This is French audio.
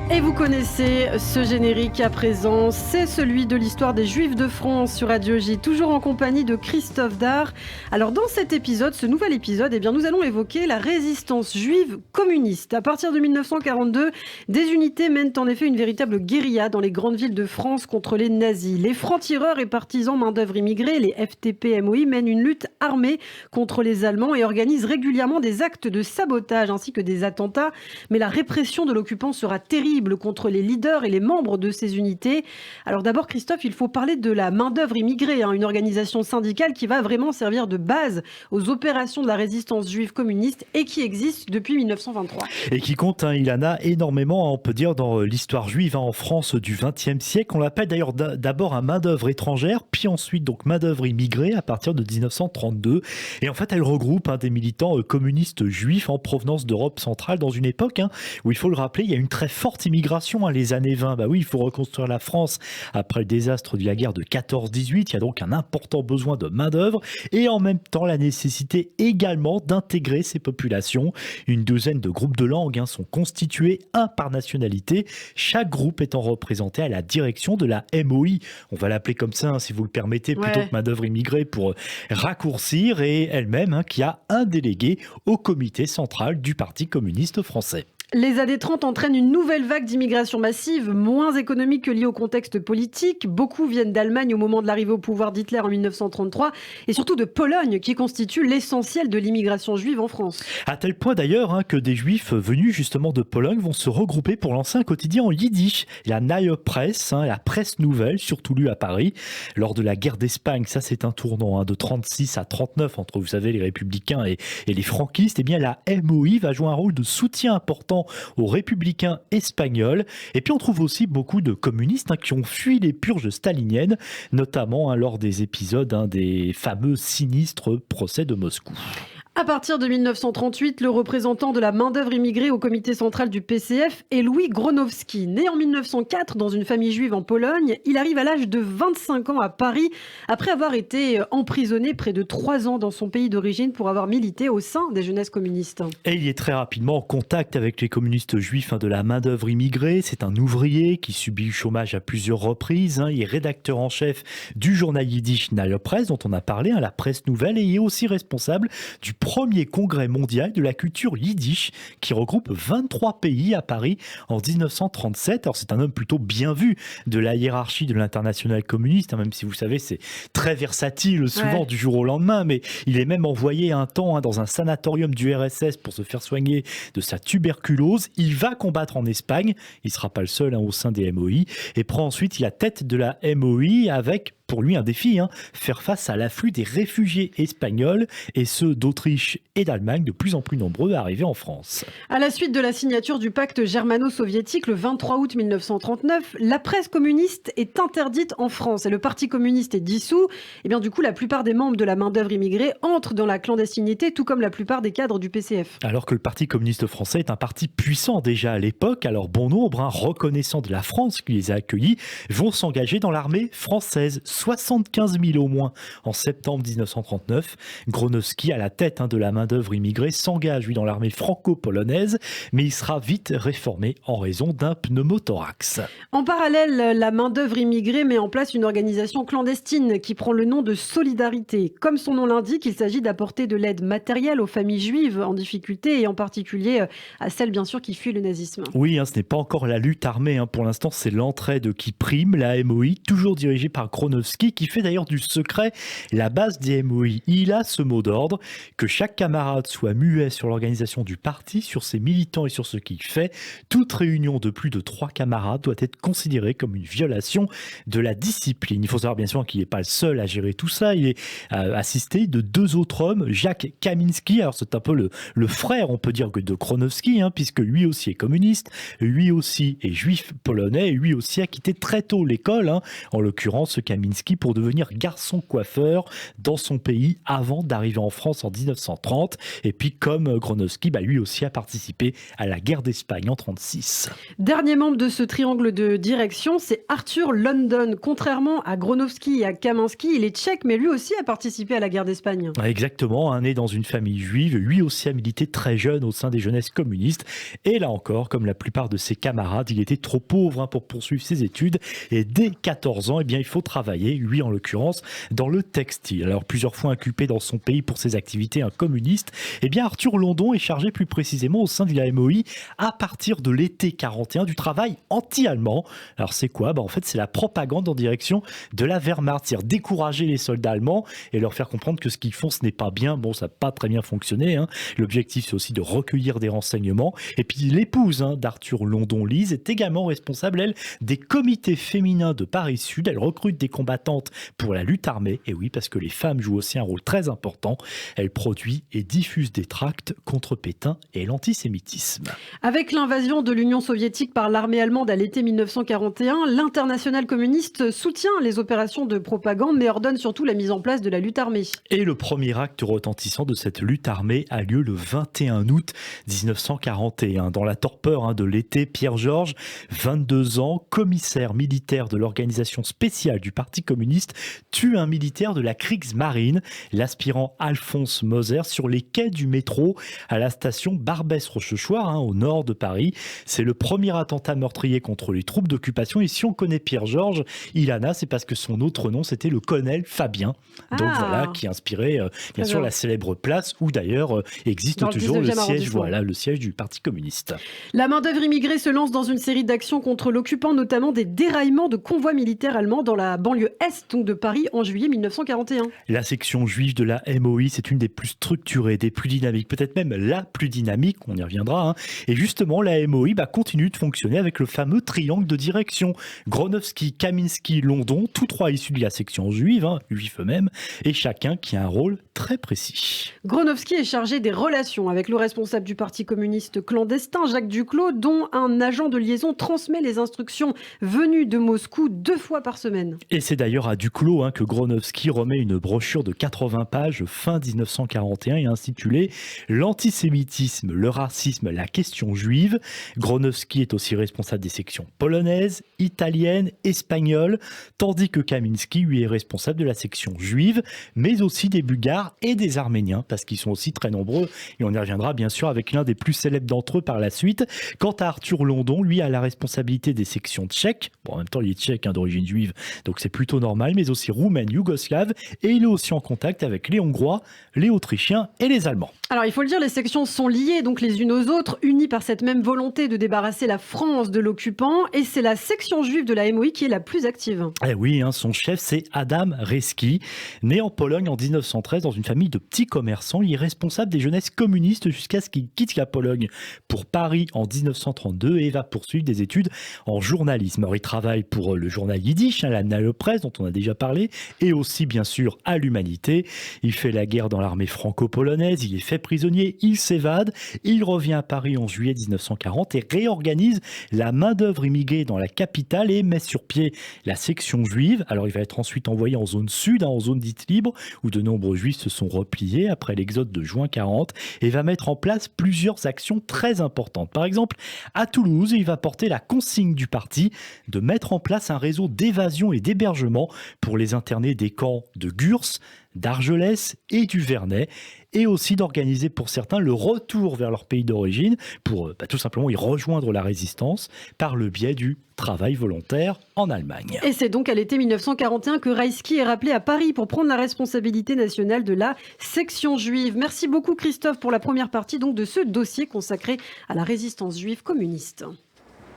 Et vous connaissez ce générique à présent, c'est celui de l'histoire des Juifs de France sur Radio J, toujours en compagnie de Christophe Dard. Alors dans cet épisode, ce nouvel épisode, nous allons évoquer la résistance juive communiste. À partir de 1942, des unités mènent en effet une véritable guérilla dans les grandes villes de France contre les nazis. Les francs-tireurs et partisans main-d'œuvre immigrés, les FTP-MOI, mènent une lutte armée contre les Allemands et organisent régulièrement des actes de sabotage ainsi que des attentats. Mais la répression de l'occupant sera terrible contre les leaders et les membres de ces unités. Alors d'abord, Christophe, il faut parler de la main-d'œuvre immigrée, une organisation syndicale qui va vraiment servir de base aux opérations de la résistance juive communiste et qui existe depuis 1923. Et qui compte, Ilana, énormément, on peut dire, dans l'histoire juive en France du XXe siècle. On l'appelle d'ailleurs d'abord un main-d'œuvre étrangère, puis ensuite donc main-d'œuvre immigrée à partir de 1932. Et en fait, elle regroupe des militants communistes juifs en provenance d'Europe centrale dans une époque où, il faut le rappeler, il y a une très forte immigration, les années 20. Bah oui, il faut reconstruire la France après le désastre de la guerre de 14-18. Il y a donc un important besoin de main-d'œuvre et en même temps la nécessité également d'intégrer ces populations. Une douzaine de groupes de langues sont constitués, un par nationalité, chaque groupe étant représenté à la direction de la MOI. On va l'appeler comme ça, si vous le permettez, plutôt que main-d'œuvre immigrée pour raccourcir, et elle-même qui a un délégué au comité central du Parti communiste français. Les années 30 entraînent une nouvelle vague d'immigration massive, moins économique que liée au contexte politique. Beaucoup viennent d'Allemagne au moment de l'arrivée au pouvoir d'Hitler en 1933 et surtout de Pologne qui constitue l'essentiel de l'immigration juive en France. À tel point d'ailleurs que des juifs venus justement de Pologne vont se regrouper pour lancer un quotidien en yiddish, la Neue Presse, la presse nouvelle, surtout lue à Paris. Lors de la guerre d'Espagne, ça c'est un tournant de 36 à 39 entre, vous savez, les républicains et les franquistes. Eh bien la MOI va jouer un rôle de soutien important aux républicains espagnols. Et puis on trouve aussi beaucoup de communistes qui ont fui les purges staliniennes, notamment lors des épisodes des fameux sinistres procès de Moscou. À partir de 1938, le représentant de la main-d'œuvre immigrée au comité central du PCF est Louis Gronowski. Né en 1904 dans une famille juive en Pologne, il arrive à l'âge de 25 ans à Paris après avoir été emprisonné près de 3 ans dans son pays d'origine pour avoir milité au sein des jeunesses communistes. Et il est très rapidement en contact avec les communistes juifs de la main-d'œuvre immigrée. C'est un ouvrier qui subit le chômage à plusieurs reprises. Il est rédacteur en chef du journal yiddish Neue Presse, dont on a parlé, la presse nouvelle, et il est aussi responsable du premier congrès mondial de la culture yiddish qui regroupe 23 pays à Paris en 1937. Alors c'est un homme plutôt bien vu de la hiérarchie de l'internationale communiste, même si vous savez c'est très versatile souvent du jour au lendemain, mais il est même envoyé un temps dans un sanatorium du RSS pour se faire soigner de sa tuberculose. Il va combattre en Espagne, il ne sera pas le seul au sein des MOI, et prend ensuite la tête de la MOI avec pour lui un défi, faire face à l'afflux des réfugiés espagnols et ceux d'Autriche et d'Allemagne, de plus en plus nombreux à arriver en France. À la suite de la signature du pacte germano-soviétique le 23 août 1939, la presse communiste est interdite en France et le Parti communiste est dissous. Et bien du coup, la plupart des membres de la main-d'œuvre immigrée entrent dans la clandestinité, tout comme la plupart des cadres du PCF. Alors que le Parti communiste français est un parti puissant déjà à l'époque, alors bon nombre, reconnaissant de la France qui les a accueillis, vont s'engager dans l'armée française. 75 000 au moins en septembre 1939. Gronowski, à la tête de la main-d'œuvre immigrée, s'engage lui dans l'armée franco-polonaise, mais il sera vite réformé en raison d'un pneumothorax. En parallèle, la main-d'œuvre immigrée met en place une organisation clandestine qui prend le nom de Solidarité. Comme son nom l'indique, il s'agit d'apporter de l'aide matérielle aux familles juives en difficulté et en particulier à celles bien sûr qui fuient le nazisme. Oui, ce n'est pas encore la lutte armée. Pour l'instant, c'est l'entraide qui prime. La MOI, toujours dirigée par Gronowski, qui fait d'ailleurs du secret la base des MOI. Il a ce mot d'ordre, que chaque camarade soit muet sur l'organisation du parti, sur ses militants et sur ce qu'il fait. Toute réunion de plus de 3 camarades doit être considérée comme une violation de la discipline. Il faut savoir bien sûr qu'il n'est pas le seul à gérer tout ça. Il est assisté de 2 autres hommes, Jacques Kaminski, alors c'est un peu le frère, on peut dire, de Gronowski, puisque lui aussi est communiste, lui aussi est juif polonais, et lui aussi a quitté très tôt l'école, en l'occurrence Kaminski Kaminski pour devenir garçon coiffeur dans son pays avant d'arriver en France en 1930. Et puis comme Gronowski, lui aussi a participé à la guerre d'Espagne en 1936. Dernier membre de ce triangle de direction, c'est Arthur London. Contrairement à Gronowski et à Kaminski, il est tchèque, mais lui aussi a participé à la guerre d'Espagne. Exactement, né dans une famille juive, lui aussi a milité très jeune au sein des jeunesses communistes. Et là encore, comme la plupart de ses camarades, il était trop pauvre pour poursuivre ses études. Et dès 14 ans, il faut travailler, lui en l'occurrence, dans le textile. Alors plusieurs fois inculpé dans son pays pour ses activités communistes, Arthur London est chargé plus précisément au sein de la MOI à partir de l'été 41 du travail anti-allemand. Alors c'est quoi ? En fait, c'est la propagande en direction de la Wehrmacht, c'est-à-dire décourager les soldats allemands et leur faire comprendre que ce qu'ils font, ce n'est pas bien. Bon, ça n'a pas très bien fonctionné. L'objectif, c'est aussi de recueillir des renseignements. Et puis l'épouse d'Arthur London, Lise, est également responsable, elle, des comités féminins de Paris Sud. Elle recrute des combattantes pour la lutte armée. Et oui, parce que les femmes jouent aussi un rôle très important. Elle produit et diffuse des tracts contre Pétain et l'antisémitisme. Avec l'invasion de l'Union soviétique par l'armée allemande à l'été 1941, l'internationale communiste soutient les opérations de propagande, mais ordonne surtout la mise en place de la lutte armée. Et le premier acte retentissant de cette lutte armée a lieu le 21 août 1941. Dans la torpeur de l'été, Pierre Georges, 22 ans, commissaire militaire de l'organisation spéciale du Parti communiste, tue un militaire de la Kriegsmarine, l'aspirant Alphonse Moser, sur les quais du métro à la station Barbès-Rochechouart, au nord de Paris. C'est le premier attentat meurtrier contre les troupes d'occupation. Et si on connaît Pierre Georges, Ilana, c'est parce que son autre nom, c'était le colonel Fabien. Donc voilà, qui inspirait bien sûr la célèbre place où d'ailleurs existe toujours le siège du Parti communiste. La main-d'œuvre immigrée se lance dans une série d'actions contre l'occupant, notamment des déraillements de convois militaires allemands dans la banlieue est de Paris en juillet 1941. La section juive de la MOI, c'est une des plus structurées, des plus dynamiques, peut-être même la plus dynamique, on y reviendra. Et justement, la MOI continue de fonctionner avec le fameux triangle de direction. Gronowski, Kaminski, London, tous trois issus de la section juive, juifs eux-mêmes, et chacun qui a un rôle très précis. Gronowski est chargé des relations avec le responsable du Parti communiste clandestin, Jacques Duclos, dont un agent de liaison transmet les instructions venues de Moscou 2 fois par semaine. Et c'est d'ailleurs à Duclos que Gronowski remet une brochure de 80 pages fin 1941 et intitulée « L'antisémitisme, le racisme, la question juive ». Gronowski est aussi responsable des sections polonaises, italiennes, espagnoles, tandis que Kaminski, lui, est responsable de la section juive, mais aussi des Bulgares et des Arméniens, parce qu'ils sont aussi très nombreux, et on y reviendra bien sûr avec l'un des plus célèbres d'entre eux par la suite. Quant à Arthur London, lui a la responsabilité des sections tchèques, en même temps il est tchèque d'origine juive, donc c'est plutôt normal, mais aussi roumaine, yougoslave, et il est aussi en contact avec les Hongrois, les Autrichiens et les Allemands. Alors il faut le dire, les sections sont liées donc les unes aux autres, unies par cette même volonté de débarrasser la France de l'occupant, et c'est la section juive de la MOI qui est la plus active. Eh oui, son chef c'est Adam Reski, né en Pologne en 1913 dans une famille de petits commerçants. Il est responsable des jeunesses communistes jusqu'à ce qu'il quitte la Pologne pour Paris en 1932 et va poursuivre des études en journalisme. Alors, il travaille pour le journal Yiddish, la Neue Presse dont on a déjà parlé, et aussi bien sûr à l'Humanité. Il fait la guerre dans l'armée franco-polonaise, il est fait prisonnier, il s'évade, il revient à Paris en juillet 1940 et réorganise la main-d'œuvre immigrée dans la capitale et met sur pied la section juive. Alors il va être ensuite envoyé en zone sud, en zone dite libre, où de nombreux juifs se sont repliés après l'exode de juin 40 et va mettre en place plusieurs actions très importantes. Par exemple, à Toulouse, il va porter la consigne du parti de mettre en place un réseau d'évasion et d'hébergement pour les internés des camps de Gurs, d'Argelès et du Vernet, et aussi d'organiser pour certains le retour vers leur pays d'origine pour tout simplement y rejoindre la résistance par le biais du travail volontaire en Allemagne. Et c'est donc à l'été 1941 que Reisky est rappelé à Paris pour prendre la responsabilité nationale de la section juive. Merci beaucoup Christophe pour la première partie donc de ce dossier consacré à la résistance juive communiste.